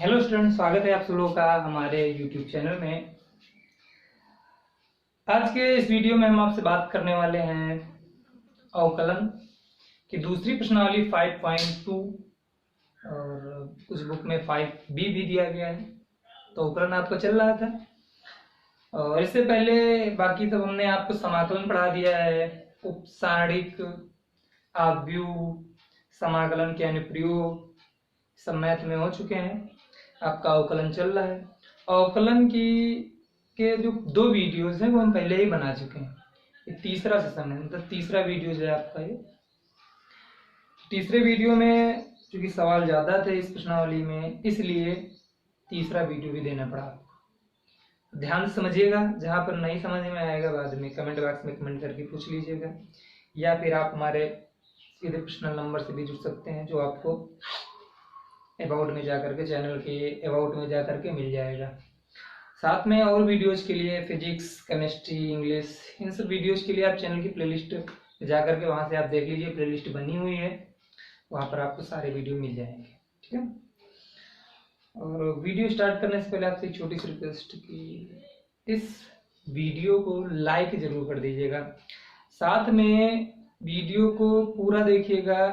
Hello student, स्वागत है आप सब लोगों का हमारे यूट्यूब चैनल में। आज के इस वीडियो में हम आपसे बात करने वाले हैं अवकलन की दूसरी प्रश्नावली 5.2 और उस बुक में 5B भी दिया गया है। तो अवकलन आपको चल रहा था और इससे पहले बाकी सब हमने आपको समाकलन पढ़ा दिया है, उपसारणिक, आव्यूह, समाकलन के अनुप्रयोग सब मैथ में हो चुके हैं। आपका अवकलन चल रहा है। अवकलन की के जो 2 वीडियोस हैं वो हम पहले ही बना चुके हैं। ये तीसरा सेशन है, मतलब तीसरा वीडियो है आपका ये। तीसरे वीडियो में क्योंकि सवाल ज्यादा थे इस प्रश्नावली में, इसलिए तीसरा वीडियो भी देना पड़ा आपको। ध्यान से समझिएगा, जहां पर नहीं समझ में आएगा बाद में कमेंट बॉक्स में कमेंट करके पूछ लीजिएगा, या फिर आप हमारे सीधे पर्सनल नंबर से भी जुड़ सकते हैं, जो आपको अबाउट में जाकर के, चैनल के अबाउट में जाकर के मिल जाएगा। साथ में और वीडियोज के लिए फिजिक्स, केमिस्ट्री, इंग्लिश, इन सब वीडियोज के लिए आप चैनल की प्लेलिस्ट जाकर के वहां से आप देख लीजिए, प्लेलिस्ट बनी हुई है, वहां पर आपको सारे वीडियो मिल जाएंगे। ठीक है। और वीडियो स्टार्ट करने से पहले आपसे एक छोटी सी रिक्वेस्ट की इस वीडियो को लाइक जरूर कर दीजिएगा, साथ में वीडियो को पूरा देखिएगा,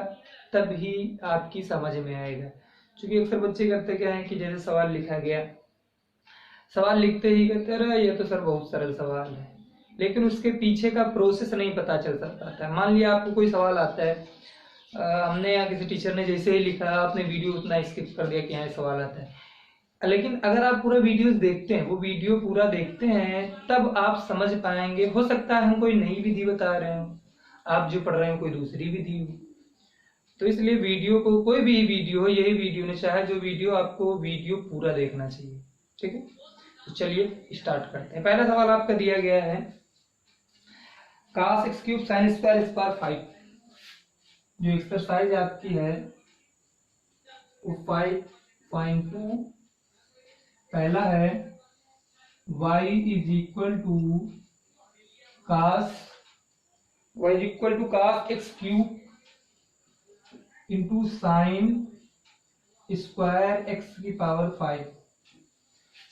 तभी आपकी समझ में आएगा। क्योंकि अक्सर बच्चे करते क्या है कि जैसे सवाल लिखा गया, सवाल लिखते ही कहते रहे ये तो सर बहुत सरल सवाल है, लेकिन उसके पीछे का प्रोसेस नहीं पता चल पाता है। मान लिया आपको कोई सवाल आता है, हमने या किसी टीचर ने जैसे ही लिखा, आपने वीडियो उतना स्किप कर दिया कि यहाँ सवाल आता है, लेकिन अगर आप पूरा वीडियो देखते हैं, वो वीडियो पूरा देखते हैं, तब आप समझ पाएंगे। हो सकता है हम कोई नई विधि बता रहे हो, आप जो पढ़ रहे हो कोई दूसरी विधि हो। तो इसलिए वीडियो को, कोई भी वीडियो हो, यही वीडियो ने चाहे जो वीडियो, आपको वीडियो पूरा देखना चाहिए। ठीक है, तो चलिए स्टार्ट करते हैं। पहला सवाल आपका दिया गया है cos x cube sin square इस बार 5। जो एक्सरसाइज आपकी है वो 5.2 पहला है y is equal to cos x cube into sine square x की पावर 5।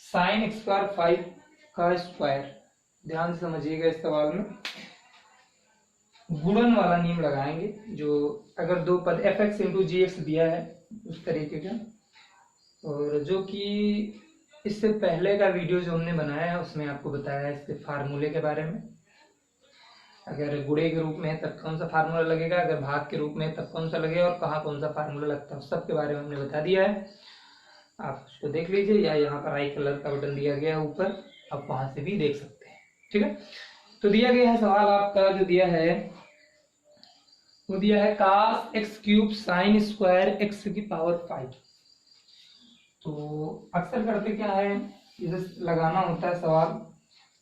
साइन एक्स स्क्वायर 5 का स्क्वायर। ध्यान से समझिएगा, इस सवाल में गुणन वाला नियम लगाएंगे, जो अगर दो पद एफ एक्स इंटू जी एक्स दिया है उस तरीके का, और जो कि इससे पहले का वीडियो जो हमने बनाया है उसमें आपको बताया है इसके फार्मूले के बारे में। अगर गुणे के रूप में है तब कौन सा फार्मूला लगेगा, अगर भाग के रूप में है तब कौन सा लगेगा, और कहाँ कौन सा फार्मूला लगता है, सब के बारे में हमने बता दिया है। आप उसको देख लीजिए, या यहाँ पर आई कलर का बटन दिया गया है ऊपर, आप वहां से भी देख सकते हैं। ठीक है, तो दिया गया है सवाल आपका, जो दिया है वो दिया है cos x cube sign square x की पावर 5। तो अक्सर करते क्या है, जैसे लगाना होता है सवाल,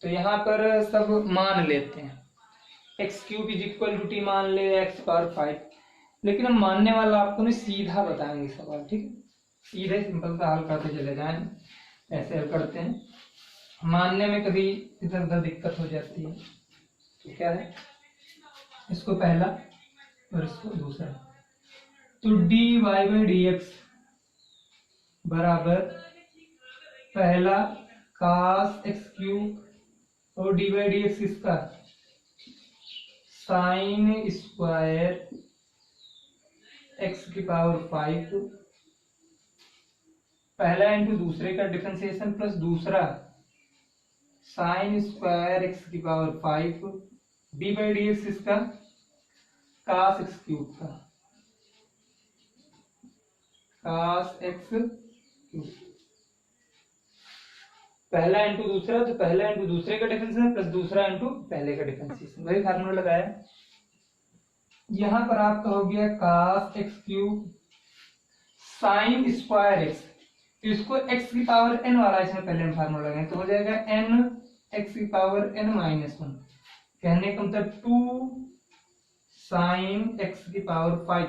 तो यहाँ पर सब मान लेते हैं, x cube is equal to t मान ले, एक्स पावर 5, लेकिन हम मानने वाला आपको नहीं, सीधा बताएंगे सवाल। ठीक है, सीधे सिंपल सा हल करते चले जाएं, ऐसे हल करते हैं। मानने में कभी इधर उधर दिक्कत हो जाती है, तो क्या है, इसको पहला और इसको दूसरा। तो dy बाई dx बराबर पहला cos x क्यूब और dy बाई dx किसका, साइन स्क्वायर x की पावर 5, पहला इंटू दूसरे का डिफरेंशिएशन प्लस दूसरा साइन स्क्वायर एक्स की power 5, D by d x इसका cos x क्यूब का, cos x क्यूब, पहला इंटू दूसरा, तो पहला इंटू दूसरे का डिफरेंशिएशन प्लस दूसरा इंटू पहले का डिफरेंशिएशन, वही फार्मूला लगाया। यहां पर आपका हो गया cos x cube sign square x, इसको x की पावर n वाला इसमें पहले हम फार्मूला लगाएं, तो हो जाएगा n x की पावर n माइनस 1, कहने का मतलब 2 साइन x की पावर 5।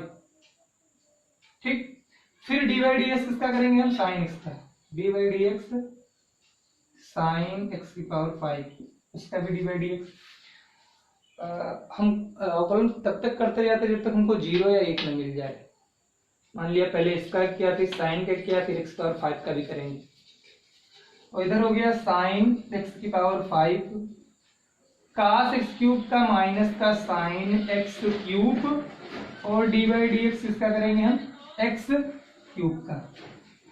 ठीक, फिर डी बाई डी एक्स किसका करेंगे हम, साइन x का, d by d x sine x की पावर 5, इसका भी डी बाई डी एक्स। हम अवकलन तब तक करते जाते जब तक हमको 0 या 1 न मिल जाए। मान लिया पहले इसका किया, फिर साइन का किया, फिर x पावर 5 का भी करेंगे। और इधर हो गया साइन x की पावर 5 कास एक्स क्यूब का माइनस का साइन एक्स क्यूब, और डी बाई डी एक्स इसका करेंगे हम एक्स क्यूब का।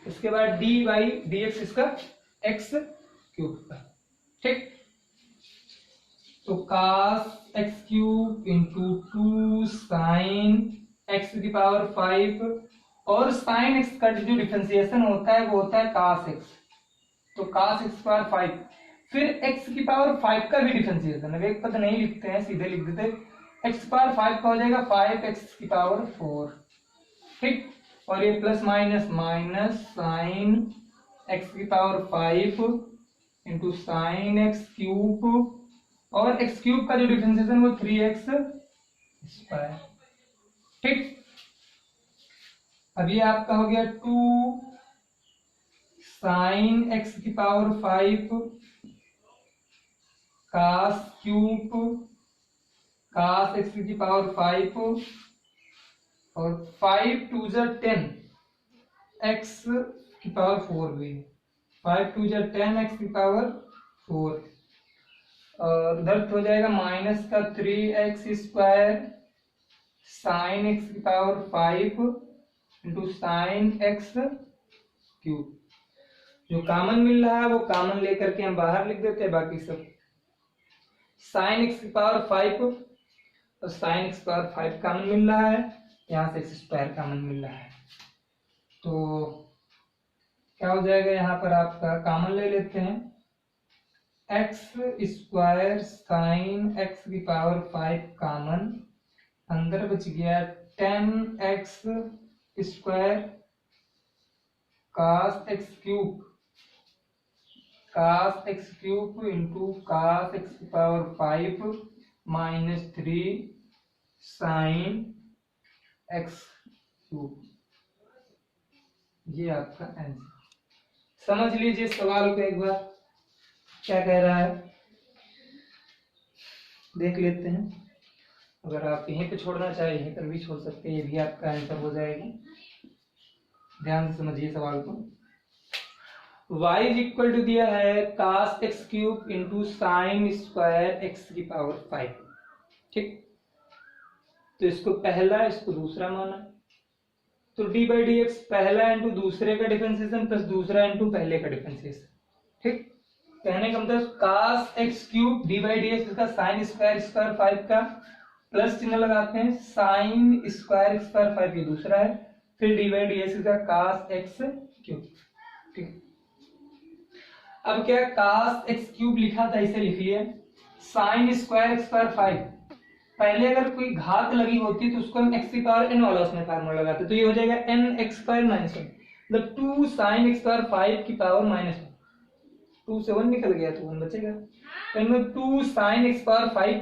इसके बाद डी बाई डी एक्स इसका एक्स क्यूब का। ठीक, तो cos x cube into 2 sine x की पावर 5, और साइन एक्स का जो डिफरेंशिएशन होता है वो होता है कास एक्स, तो कास एक्स पावर 5, फिर एक्स की पावर 5 का भी डिफरेंशिएशन है, एक पद नहीं लिखते हैं, सीधे लिख देते, एक्स पावर 5 का हो जाएगा 5x की पावर 4। ठीक, और ये plus minus minus sine x की power 5 into sine x cube, और एक्स क्यूब का जो डिफरेंशिएशन वो 3x स्क्वायर। ठीक, अभी आपका हो गया 2 साइन एक्स की पावर 5 कास क्यूब कास एक्स की पावर 5, और 5 2 जा 10 एक्स की पावर 4 भी, 5 2 जा 10 एक्स की पावर 4, और उधर हो जाएगा माइनस का 3x स्क्वायर साइन एक्स की power 5 into sine x cube. जो कॉमन मिल रहा है वो कॉमन लेकर के हम बाहर लिख देते हैं, बाकी सब साइन एक्स की पावर 5 और साइन एक्स पावर 5 कॉमन मिल रहा है, यहाँ से एक्स स्क्वायर कॉमन मिल रहा है, तो क्या हो जाएगा यहाँ पर आपका कॉमन ले लेते हैं, एक्स स्क्वायर साइन एक्स की पावर 5 कॉमन, अंदर बच गया 10x square cos x cube into cos x की power 5 minus 3 sine x cube. ये आपका आंसर। समझ लीजिए सवाल को एक बार क्या कह रहा है, देख लेते हैं। अगर आप यहीं पे छोड़ना चाहे यहीं पर भी छोड़ सकते हैं, ये भी आपका आंसर हो जाएगा। ध्यान से समझिए सवाल को। y इज इक्वल टू दिया है cos x cube into sine square x की पावर 5। ठीक, तो इसको पहला इसको दूसरा माना, तो डी बाई डी एक्स पहला इंटू दूसरे का डिफरेंशिएशन प्लस दूसरा इंटू पहले का डिफरेंशिएशन। ठीक, कहने का मतलब cos x cube d by d x इसका साइन स्क्वायर स्क्वायर 5 का प्लस चिन्ह लगाते हैं, साइन स्क्वायर स्क्वायर 5 ये दूसरा है, फिर डी बाई डी एक्स का कास एक्स क्यूब। ठीक, अब क्या कास एक्स क्यूब लिखा था इसे लिख लिया, साइन स्क्वायर स्क्वायर 5, पहले अगर कोई घात लगी होती तो उसको हम एक्स की पावर एन वाला उसमें फार्मूला लगाते, तो ये हो जाएगा एन एक्स स्क्वायर माइनस 1, मतलब 2 साइन एक्स स्क्वायर 5 की पावर माइनस 1, 2 से 1 निकल गया तो 1 बचेगा, तो इनमें 2 साइन एक्स पावर 5,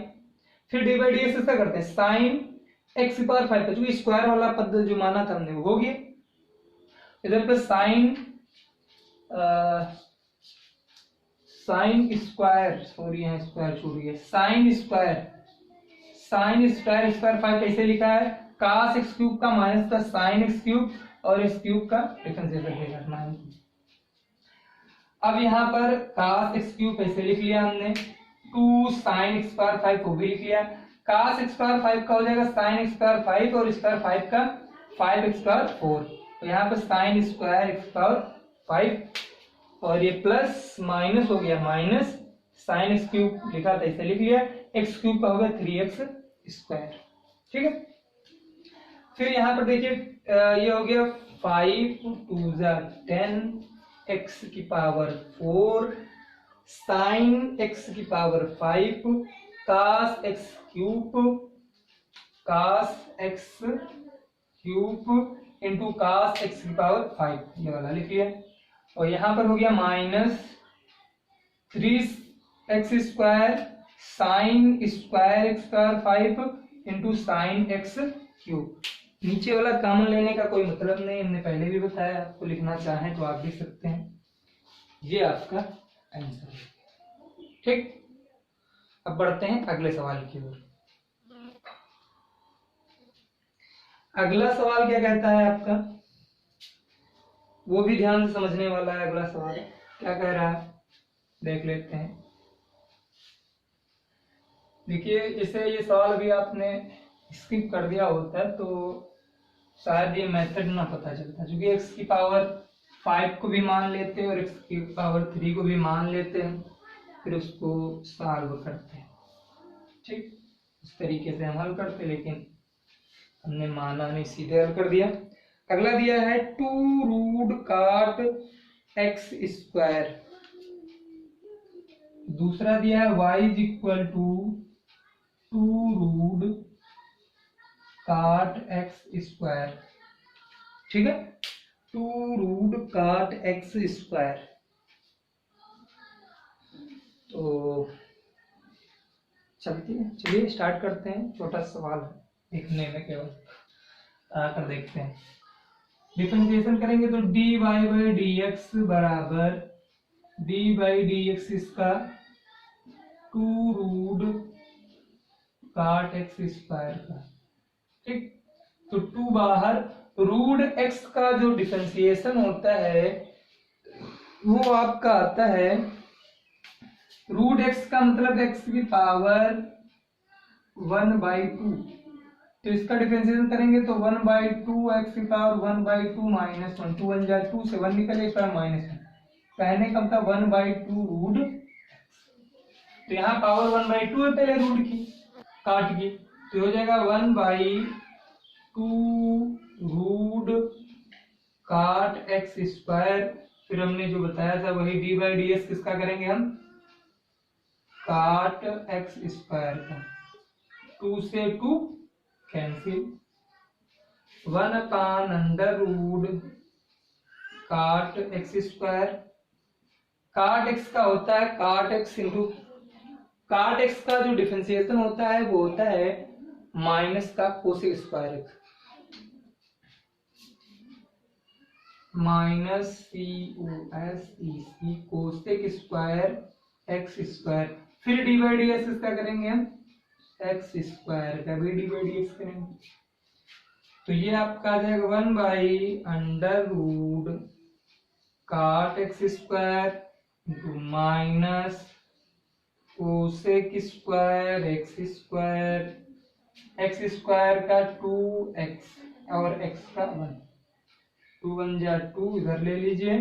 फिर डी बाई डी एक्स इसका करते हैं साइन एक्स की पावर 5 का, जो स्क्वायर वाला पद जो माना था हमने वो हो गया, इधर पे साइन स्क्वायर, सॉरी यहाँ स्क्वायर छूट गया, साइन स्क्वायर स्क्वायर 5 कैसे लिखा है, कास एक्स क्यूब का माइनस का साइन एक्स क्यूब और एक्स क्यूब का डिफरेंशिएशन करना है। अब यहाँ पर कास एक्स क्यूब कैसे लिख लिया हमने, 2 साइन एक्स पावर 5 को भी लिख लिया, कास एक्स पावर 5 का हो जाएगा साइन एक्स पावर 5 और स्क्वायर 5 का 5 एक्स पावर 4, तो यहाँ पर साइन स्क्वायर एक्स पावर 5 और ये प्लस माइनस हो गया माइनस साइन एक्स क्यूब लिखा था इसे लिख लिया, एक्स क्यूब का होगा 3x स्क्वायर। ठीक है, फिर यहाँ पर देखिए ये हो गया 5 2 जा 10 एक्स की पावर 4 साइन एक्स की power 5 cos x cube into cos x की पावर 5, ये वाला लिख लिया, और यहाँ पर हो गया minus 3x square sine square x power 5 into sine x cube. नीचे वाला कॉमन लेने का कोई मतलब नहीं, हमने पहले भी बताया, आपको लिखना चाहें तो आप लिख सकते हैं, ये आपका आंसर है। ठीक, अब बढ़ते हैं अगले सवाल की ओर। अगला सवाल क्या कहता है आपका, वो भी ध्यान से समझने वाला है। अगला सवाल क्या कह रहा है, देख लेते हैं। देखिए, जैसे ये सवाल भी आपने स्किप कर दिया होता है तो शायद ये मेथड ना पता चलता, क्योंकि x की पावर 5 को भी मान लेते हैं और x की पावर 3 को भी मान लेते हैं, फिर उसको सॉल्व करते हैं। ठीक, इस तरीके से हम हल करते, लेकिन हमने माना नहीं, सीधे हल कर दिया। अगला दिया है 2 रूट काट एक्स स्क्वायर। दूसरा दिया है y is equal to 2 root काट एक्स स्क्वायर। ठीक है, 2 रूट काट एक्स स्क्वायर। तो चलिए स्टार्ट करते हैं। छोटा सवाल है देखने में, केवल आकर देखते हैं। डिफरेंशिएशन करेंगे तो dy बाई dx बराबर d बाई डी एक्स इसका 2 रूट काट एक्स स्क्वायर का। ठीक, तो 2 बाहर, रूट x का जो डिफरेंशिएशन होता है वो आपका आता है, रूट x का मतलब x की पावर 1/2। तो इसका डिफरेंशिएशन करेंगे तो 1/2 x की पावर 1/2 माइनस 1, 2 1 जा 2 से 1 निकले, -1। कहने का मतलब 1/2 रूट। तो यहाँ पावर 1/2 है पहले रूट की, काट की, तो हो जाएगा 1/2 रूट काट एक्स स्क्वायर। फिर हमने जो बताया था वही डी बाई डी एक्स किसका करेंगे हम, काट एक्स स्क्वायर का। 2 से 2 कैंसिल, 1/√, काट एक्स स्क्वायर। काट एक्स का होता है काट एक्स इंटू, काट एक्स का जो डिफरेंशिएशन होता है वो होता है माइनस का cosec square x, minus COSEC cosec square x square. फिर डी बाई डी एक्स इसका करेंगे हम, एक्स स्क्वायर का भी डी बाई डी एक्स करेंगे। तो ये आपका आ जाएगा 1/√, काट x square into minus cosec square x square. X square का 2x और x का 1, 2 1 जा 2, इधर ले लीजिए,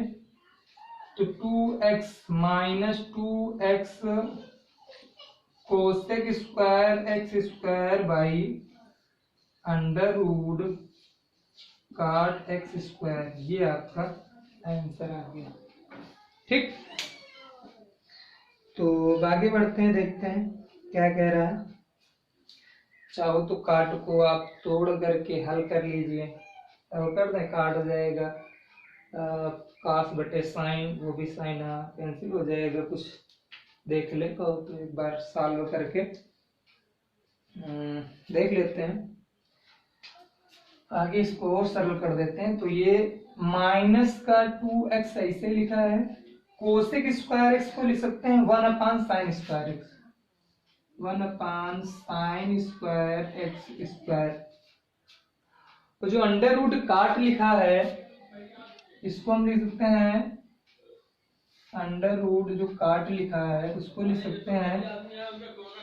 तो 2x minus 2x cosec square x square by √, काट एक्स स्क्वायर। ये आपका आंसर आ गया। ठीक, तो आगे बढ़ते हैं, देखते हैं क्या कह रहा है। चाहो तो काट को आप तोड़ करके हल कर लीजिए, हल कर दें, काट जाएगा कास बटे साइन, वो भी साइन कैंसिल हो जाएगा। कुछ देख ले तो एक बार सॉल्व करके देख लेते हैं। आगे इसको और सरल कर देते हैं। तो ये माइनस का 2x ऐसे लिखा है, कोसेक स्क्वायर एक्स को लिख सकते हैं 1/sin square x, 1/sin square x square. तो जो √, काट लिखा है इसको हम लिख सकते हैं, √, जो काट लिखा है उसको लिख सकते हैं,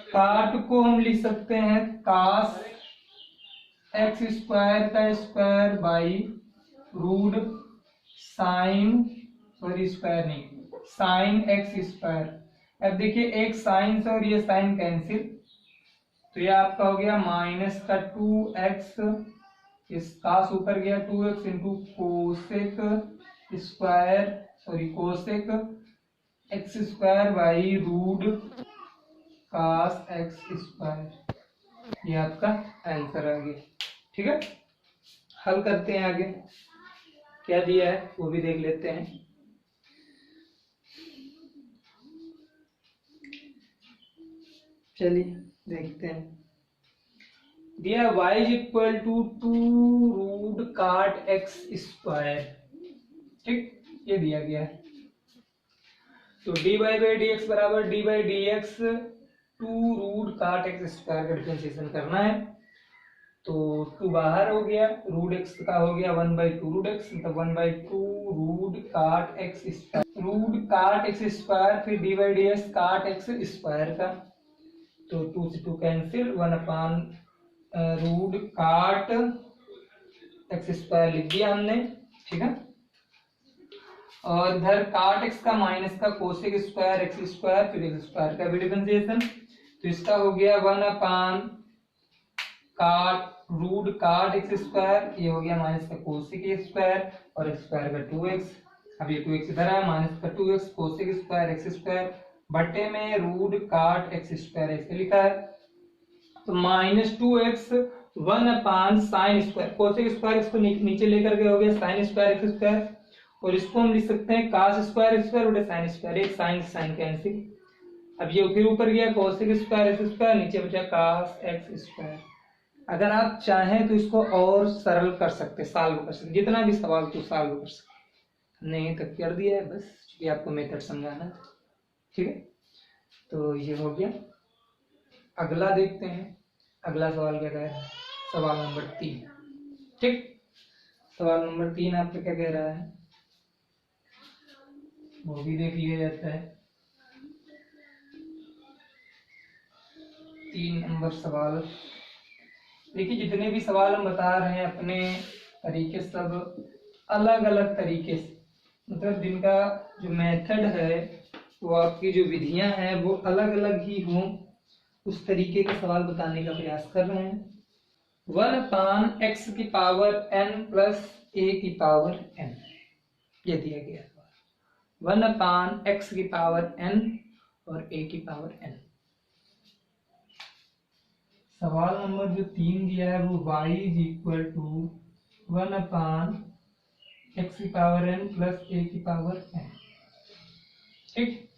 काट को हम लिख सकते हैं कास एक्स स्क्वायर का square by root sine, sorry square नहीं, साइन एक्स स्क्वायर। अब देखिए एक साइन से और ये साइन कैंसिल, तो ये आपका हो गया माइनस का 2x, इस कास ऊपर गया 2x into cosec square, sorry cosec x square by root cos x square. ये आपका आंसर आ गया। ठीक है, हल करते हैं। आगे क्या दिया है वो भी देख लेते हैं। चलिए देखते हैं। दिया है y is equal to 2 root काट एक्स स्क्वायर। ठीक, ये दिया गया है। तो dy बाई dx बराबर d by d x 2 root काट एक्स स्क्वायर का डिफरेंशिएशन करना है। तो 2 बाहर हो गया, रूट एक्स का हो गया 1/2 रूट एक्स, मतलब 1/2 रूट काट एक्स स्क्वायर, रूट काट एक्स स्क्वायर, फिर डी बाई डी एक्स काट एक्स स्क्वायर का, तो 2 से 2 कैंसिल, 1 रूट काट एक्स स्क्वायर लिख दिया हमने, ठीक है। और इधर काट एक्स का माइनस का कोसेक स्क्वायर एक्स स्क्वायर, फिर एक्स स्क्वायर का भी डिफरेंशिएशन, तो इसका हो गया 1 काट रूट काट एक्स स्क्वायर, ये हो गया माइनस का कोसेक एक्स स्क्वायर, और एक्स स्क्वायर का 2x, अब ये 2x इधर है, माइनस का 2x cosec square x square बटे में रूट काट एक्स स्क्वायर ऐसे लिखा है, तो -2x 1 sine square, cosec square इसको नीचे लेकर के हो गया साइन स्क्वायर एक्स स्क्वायर, और इसको हम लिख सकते हैं कास स्क्वायर एक्स स्क्वायर बटे साइन स्क्वायर, एक साइन साइन कैंसिल, अब ये फिर ऊपर गया कोसेक स्क्वायर एक्स स्क्वायर, नीचे बचा कास एक्स स्क्वायर। अगर आप चाहें तो इसको और सरल कर सकते, सॉल्व कर सकते, जितना भी सवाल तो सॉल्व कर सकते, नहीं तक कर दिया है बस, ये आपको मेथड समझाना है, ठीक है। तो ये हो गया, अगला देखते हैं, अगला सवाल क्या कह रहा है, सवाल नंबर 3, ठीक। सवाल नंबर 3 आपका क्या कह रहा है, वो भी देख लिया जाता है। 3 नंबर सवाल, देखिए जितने भी सवाल हम बता रहे हैं अपने तरीके सब अलग अलग तरीके से, मतलब जिनका जो मेथड है वो आपकी जो विधियां हैं वो अलग अलग ही हों, उस तरीके के सवाल बताने का प्रयास कर रहे हैं। 1/x की पावर n प्लस a की पावर n, ये दिया गया सवाल, 1/x की पावर n और a की पावर n। सवाल नंबर जो 3 दिया है वो y is equal to 1/x की पावर n प्लस a की पावर n, ठीक।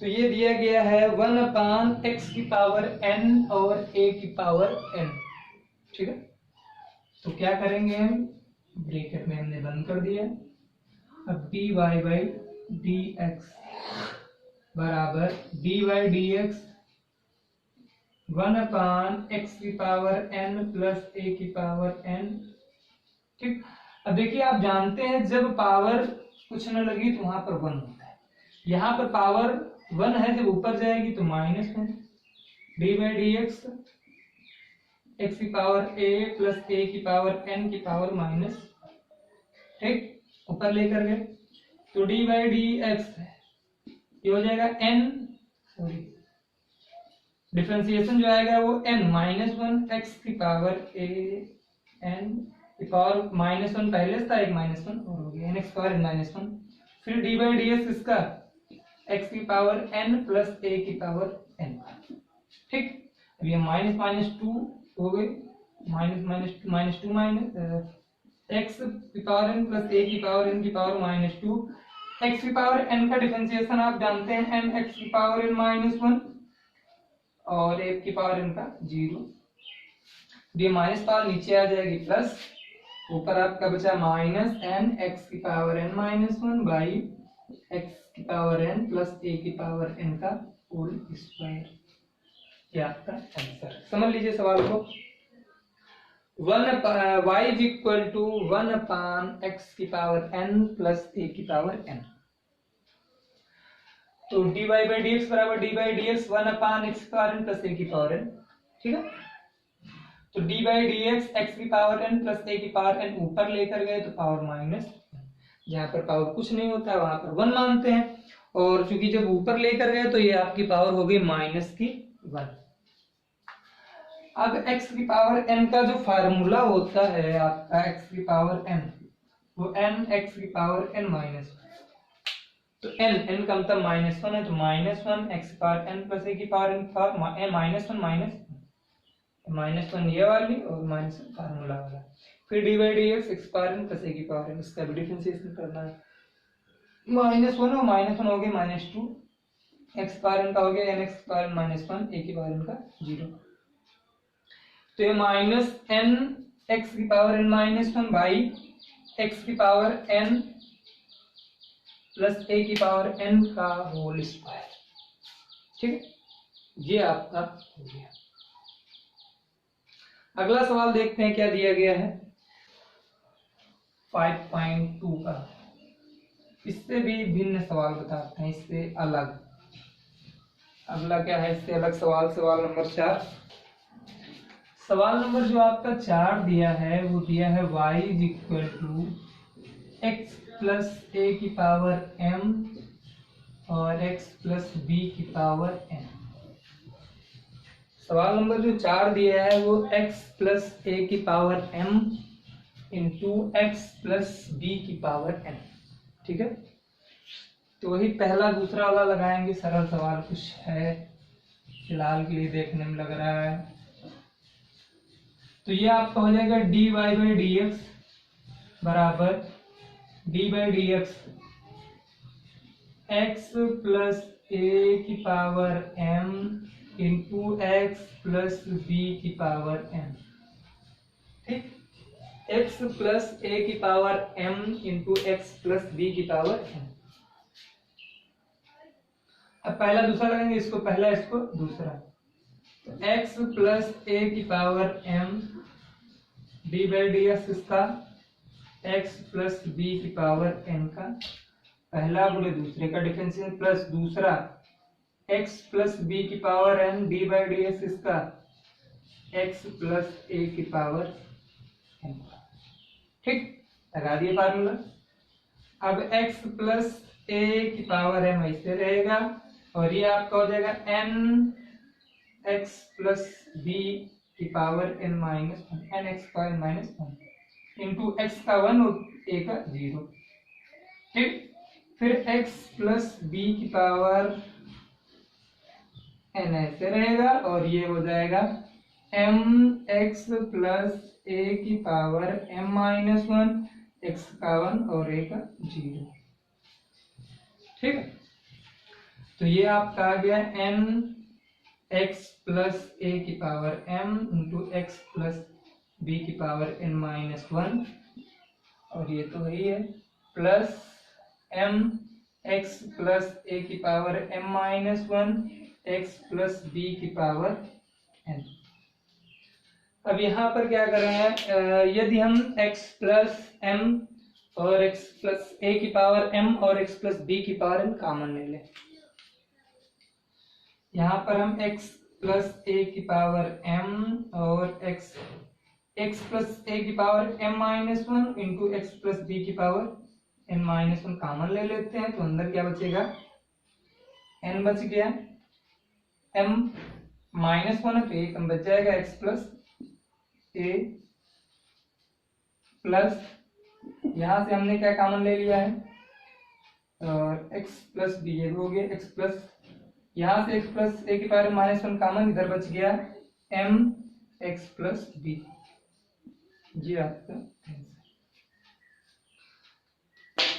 तो ये दिया गया है 1/x की पावर n और a की पावर n, ठीक है। तो क्या करेंगे हम, ब्रैकेट में हमने बंद कर दिया, अब dy बाई dx बराबर dy बाई dx 1/x की पावर n प्लस a की पावर n, ठीक। अब देखिए आप जानते हैं जब पावर कुछ न लगी तो वहां पर 1 होता है, यहाँ पर पावर 1 है, जब ऊपर जाएगी तो -1, D by d x x की पावर a प्लस a की पावर n की पावर माइनस, ठीक, ऊपर लेकर गए तो डी बाई डी एक्स ये हो जाएगा n, सॉरी डिफरेंशिएशन जो आएगा वो n -1 x की पावर a n की पावर -1 पहले था, एक -1 और हो गया n x पावर n-1, फिर d बाई डी एक्स इसका x की पावर n प्लस a की पावर n, ठीक। अब ये माइनस माइनस 2 हो गए, माइनस टू x की पावर n प्लस a की पावर n की पावर -2, x की पावर n का डिफरेंशिएशन आप जानते हैं n x की पावर n -1 और 1 की पावर n का 0, ये माइनस पावर नीचे आ जाएगी प्लस, ऊपर आपका बचा -n x की पावर n-1 बाई x की पावर n प्लस a की पावर n का होल स्क्वायर, ये आपका आंसर। समझ लीजिए सवाल को, y is equal to 1/x की पावर n प्लस a की पावर n, तो dy बाई डी एक्स बराबर D by d x 1/x की पावर n प्लस a की पावर n, ठीक है। तो d by d x x की पावर n प्लस a की पावर n ऊपर लेकर गए तो पावर माइनस, जहां पर पावर कुछ नहीं होता है वहां पर 1 मानते हैं, और चूंकि जब ऊपर लेकर गए तो ये आपकी पावर हो गई -1। अब x की पावर n का जो फार्मूला होता है आपका x की पावर n, वो n x की पावर n माइनस, तो n का मतलब -1 है, तो -1 x power n plus a की पावर n -1 ये वाली और -1 फार्मूला वाला, फिर D by d x x power n plus a की पावर n, इसका भी डिफरेंशिएशन करना है, -1 और -1 हो गए -2, x पावर n का हो गया n x power n -1 a की पावर n का 0, तो ये -n x की पावर n-1 बाई x की पावर n प्लस a की पावर n का होल स्क्वायर, ठीक है, ये आपका हो गया। अगला सवाल देखते हैं क्या दिया गया है 5.2 का। इससे भी भिन्न सवाल बताते हैं, इससे अलग। अगला क्या है इससे अलग सवाल, सवाल नंबर 4। सवाल नंबर जो आपका 4 दिया है वो दिया है y is equal to x plus a की पावर m और x प्लस बी की पावर n। सवाल नंबर जो 4 दिया है वो x प्लस ए की power m into x plus b की पावर n। ठीक है, तो वही पहला दूसरा वाला लगाएंगे। सरल सवाल कुछ है फिलहाल के लिए, देखने में लग रहा है। तो ये आपका हो जाएगा dy बाई डी एक्स बराबर d by d x x plus a की power m into x plus b की पावर n। ठीक, x प्लस ए की power m into x plus b की पावर n। अब पहला दूसरा लगाएंगे, इसको पहला इसको दूसरा। तो x प्लस ए की power m D by d x इसका x प्लस बी की पावर n का पहला बोले दूसरे का डिफरेंशियल प्लस दूसरा x प्लस बी की power n D by d x इसका x प्लस ए की पावर n। ठीक, लगा दिए फार्मूला। अब x प्लस ए की पावर m ऐसे रहेगा और ये आपका हो जाएगा n x प्लस बी की power n minus one, n x power minus one into x का 1 और a का 0। ठीक, फिर x प्लस बी की पावर n ऐसे रहेगा और ये हो जाएगा m x प्लस a की power m minus one, x का 1 और a का 0। ठीक है, तो ये आपका आ गया n x प्लस a की power m into x plus b की पावर n माइनस वन और ये तो वही है plus m x plus a की power m minus one x plus b की पावर n। अब यहाँ पर क्या कर रहे हैं, यदि हम x प्लस m और x प्लस a की पावर m और x प्लस b की पावर n कॉमन ले लें। यहाँ पर हम x प्लस a की पावर m और x प्लस a की power m minus one into x plus b की power n minus one common ले लेते हैं। तो अंदर क्या बचेगा, n बच गया, m माइनस वन है तो एक बच जाएगा x प्लस a प्लस यहाँ से हमने क्या कॉमन ले लिया है और x प्लस बी ये हो गया x प्लस, यहाँ से x प्लस a की पावर माइनस वन कॉमन, इधर बच गया m x प्लस बी। ये आपका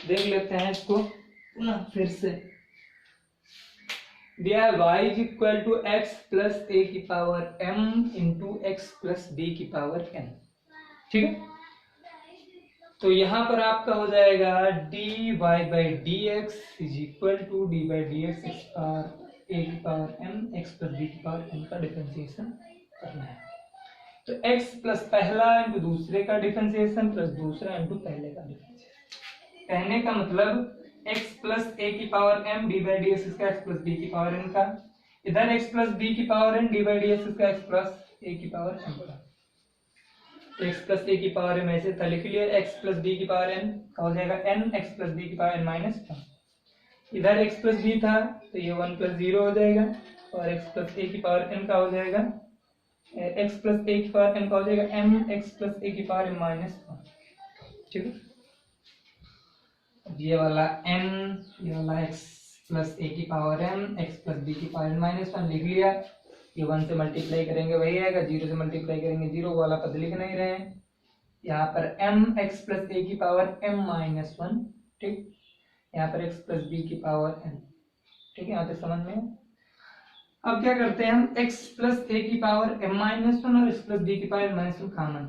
देख लेते हैं इसको पुनः फिर से। दिया है y is equal to x plus a की power m into x plus b की पावर n। ठीक है, तो यहाँ पर आपका हो जाएगा dy by d x is equal to d by d x x power a की power m x plus b की पावर n का डिफरेंशिएशन करना है। तो x प्लस पहला इंटू दूसरे का डिफरेंशिएशन प्लस दूसरा इंटू पहले का डिफरेंशिएशन। कहने का मतलब x प्लस ए की power m D by d x इसका x प्लस बी की पावर n का, इधर x प्लस बी की power n D by d x इसका x प्लस ए की पावर m का। x प्लस ए की पावर m ऐसे था, लिख लिया x प्लस बी की पावर n का हो जाएगा n x प्लस बी की पावर n माइनस वन। इधर x प्लस बी था तो ये 1 प्लस 0 हो जाएगा और x प्लस ए की पावर n का हो जाएगा x प्लस ए की पावर n का हो जाएगा m x प्लस ए की पावर m माइनस वन। ठीक है, ये वाला n, ये वाला x प्लस ए की power m x plus b की पावर n माइनस वन लिख लिया। ये 1 से मल्टीप्लाई करेंगे वही आएगा, 0 से मल्टीप्लाई करेंगे 0 वाला पद लिख नहीं रहे हैं। यहाँ पर m x प्लस ए की पावर m माइनस वन। ठीक, यहाँ पर x प्लस बी की पावर n। ठीक है, यहाँ पे समझ में। अब क्या करते हैं हम, x प्लस ए की पावर m माइनस वन और x प्लस बी की पावर माइनस वन कॉमन,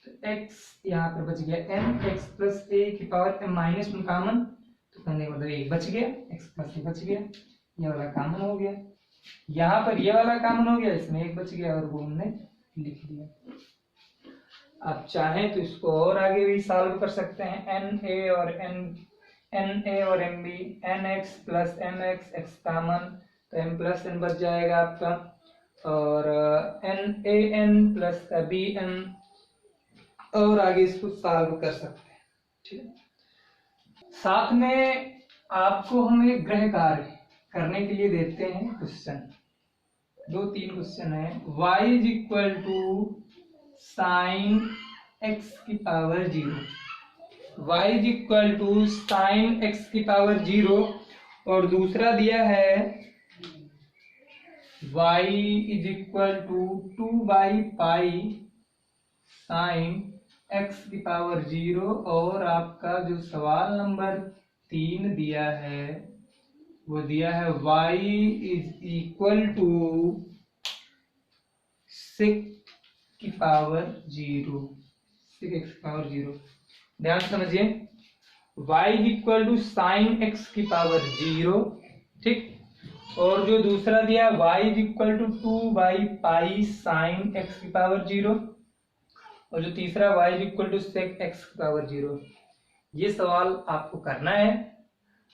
तो x यहाँ पर बच गया m x प्लस ए की power m minus one common, तो करने का मतलब एक बच गया, x प्लस ए बच गया, ये वाला कॉमन हो गया, यहाँ पर ये वाला कॉमन हो गया, इसमें एक बच गया और वो हमने लिख दिया। आप चाहें तो इसको और आगे भी सॉल्व कर सकते हैं। एन ए और m b, n x plus m x, x common तो एम प्लस एन बच जाएगा आपका, और n a n plus b n, और आगे इसको सॉल्व कर सकते हैं। ठीक है, साथ में आपको हम एक गृह कार्य करने के लिए देते हैं क्वेश्चन, 2-3 क्वेश्चन है। y is equal to sine x की power 0, y is equal to sine x की पावर 0, और दूसरा दिया है y इज इक्वल टू 2/पाई साइन एक्स की पावर 0, और आपका जो सवाल नंबर 3 दिया है वो दिया है y इज इक्वल टू 6 की पावर 0, 6x की पावर 0। ध्यान से समझिए, y is equal to sine x की पावर 0, ठीक, और जो दूसरा दिया y इज इक्वल टू 2/पाई साइन एक्स की पावर 0, और जो तीसरा y is equal to sec x की पावर 0। ये सवाल आपको करना है।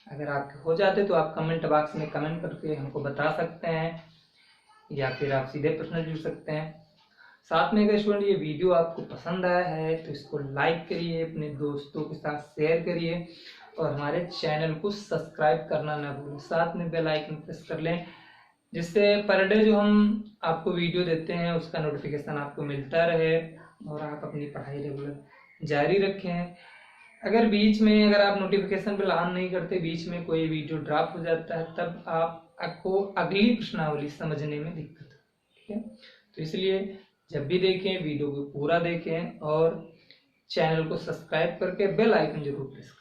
अगर आपके हो जाते तो आप कमेंट बॉक्स में कमेंट करके हमको बता सकते हैं, या फिर आप सीधे प्रश्न जुड़ सकते हैं। साथ में अगर स्टूडेंट ये वीडियो आपको पसंद आया है तो इसको लाइक करिए, अपने दोस्तों के साथ शेयर करिए, और हमारे चैनल को सब्सक्राइब करना ना भूलें। साथ में बेल आइकन प्रेस कर लें, जिससे पर डे जो हम आपको वीडियो देते हैं उसका नोटिफिकेशन आपको मिलता रहे, और आप अपनी पढ़ाई रेगुलर जारी रखें। अगर बीच में अगर आप नोटिफिकेशन बिल ऑन नहीं करते, बीच में कोई वीडियो ड्रॉप हो जाता है, तब आपको अगली प्रश्नावली समझने में दिक्कत है। ठीक है, तो इसलिए जब भी देखें वीडियो को पूरा देखें, और चैनल को सब्सक्राइब करके बेल आइकन जरूर प्रेस करें।